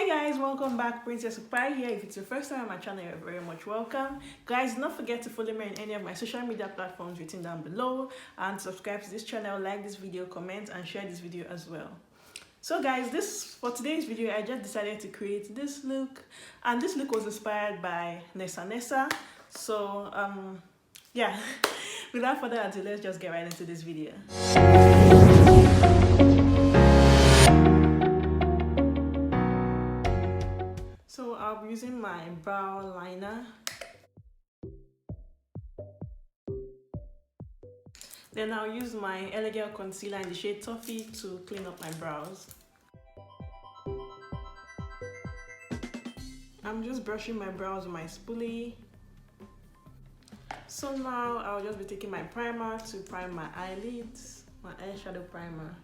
Hi guys, welcome back. Princess Ukpai here. If it's your first time on my channel, you're very much welcome. Guys, don't forget to follow me on any of my social media platforms written down below, and subscribe to this channel, like this video, comment and share this video as well. So guys, for today's video, I just decided to create this look, and this look was inspired by Nessa. So yeah, without further ado, let's just get right into this video. So I'll be using my brow liner. Then I'll use my E.L.F concealer in the shade Toffee to clean up my brows. I'm just brushing my brows with my spoolie. So now I'll just be taking my primer to prime my eyelids, my eyeshadow primer.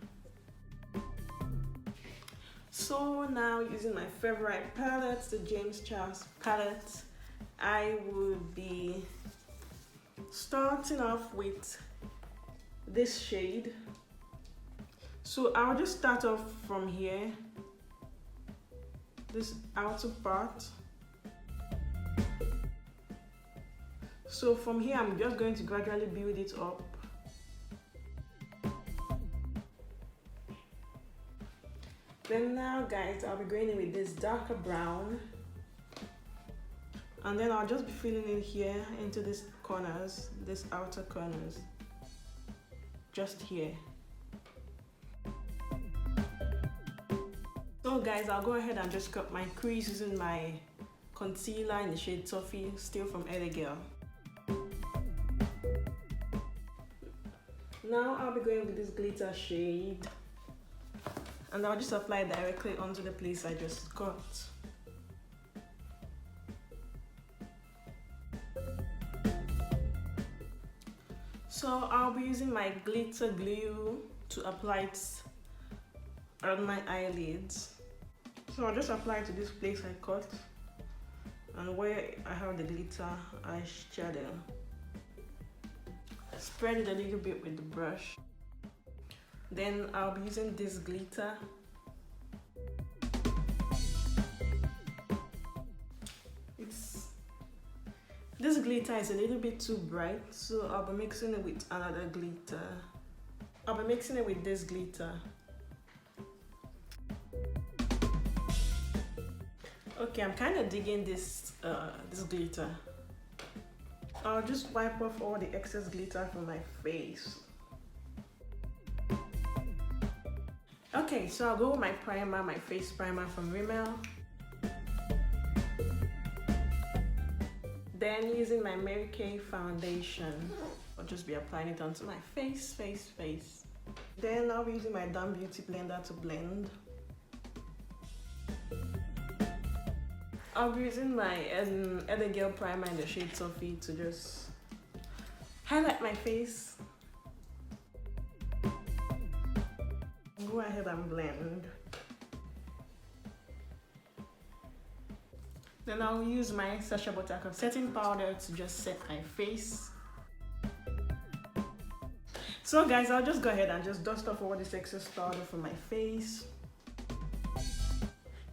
So now, using my favorite palette, the J.CAT palette, I would be starting off with this shade. So I'll just start off from here, this outer part. So from here, I'm just going to gradually build it up. Then now guys, I'll be going in with this darker brown, and then I'll just be filling in here into these corners, these outer corners, just here. So guys, I'll go ahead and just cut my crease using my concealer in the shade Toffee, still from E.L.F. Now I'll be going with this glitter shade, and I'll just apply directly onto the place I just cut. So I'll be using my glitter glue to apply it on my eyelids. So I'll just apply it to this place I cut and where I have the glitter eyeshadow. Spread it a little bit with the brush. Then I'll be using this glitter. This glitter is a little bit too bright, so I'll be mixing it with another glitter. I'll be mixing it with this glitter. Okay, I'm kind of digging this glitter. I'll just wipe off all the excess glitter from my face. Okay, so I'll go with my primer, my face primer from RIMMEL. Then using my Mary Kay foundation, I'll just be applying it onto my face. Then I'll be using my Damn Beauty blender to blend. I'll be using my E.L.F primer in the shade Toffee to just highlight my face. Go ahead and blend. Then I'll use my SACHA BUTTERCUP setting powder to just set my face. So guys, I'll just go ahead and just dust off all this excess powder from my face.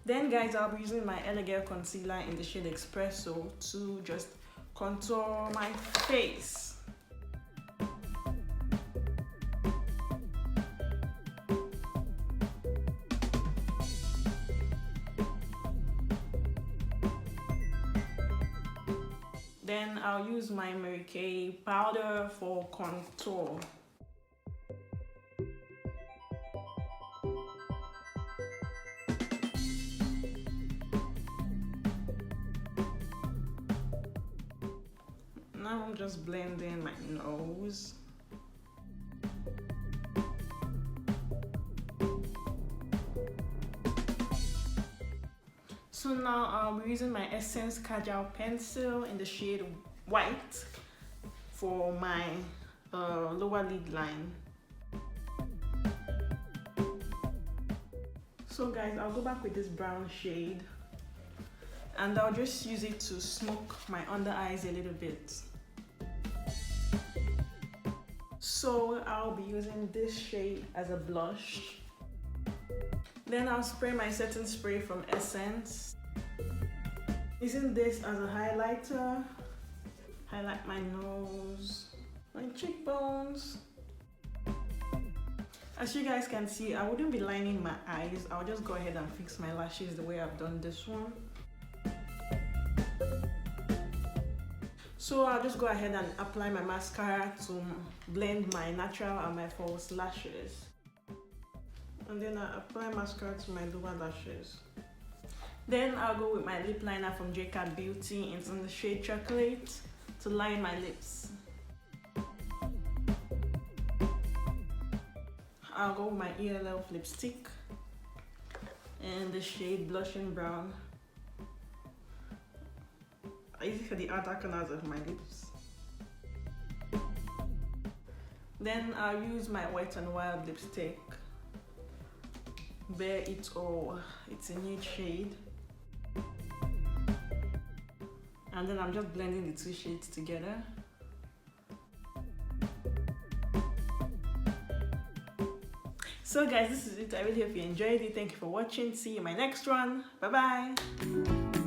Then guys, I'll be using my E.L.F concealer in the shade EXPRESSO to just contour my face. Then I'll use my Mary Kay powder for contour. Now I'm just blending my nose. So now I'll be using my Essence KAJAL pencil in the shade White for my lower lid line. So guys, I'll go back with this brown shade, and I'll just use it to smoke my under eyes a little bit. So I'll be using this shade as a blush. Then I'll spray my setting spray from Essence. Using this as a highlighter, highlight my nose, my cheekbones. As you guys can see, I wouldn't be lining my eyes. I'll just go ahead and fix my lashes the way I've done this one. So I'll just go ahead and apply my mascara to blend my natural and my false lashes. And then I'll apply mascara to my lower lashes. Then I'll go with my lip liner from J.CAT Beauty. It's in the shade Chocolate to line my lips. I'll go with my E.L.F lipstick in the shade Blushing Brown. I use it for the outer corners of my lips. Then I'll use my Wet n Wild lipstick. Bare It All. It's a nude shade. And then I'm just blending the two shades together. So guys, this is it. I really hope you enjoyed it. Thank you for watching. See you in my next one. Bye bye.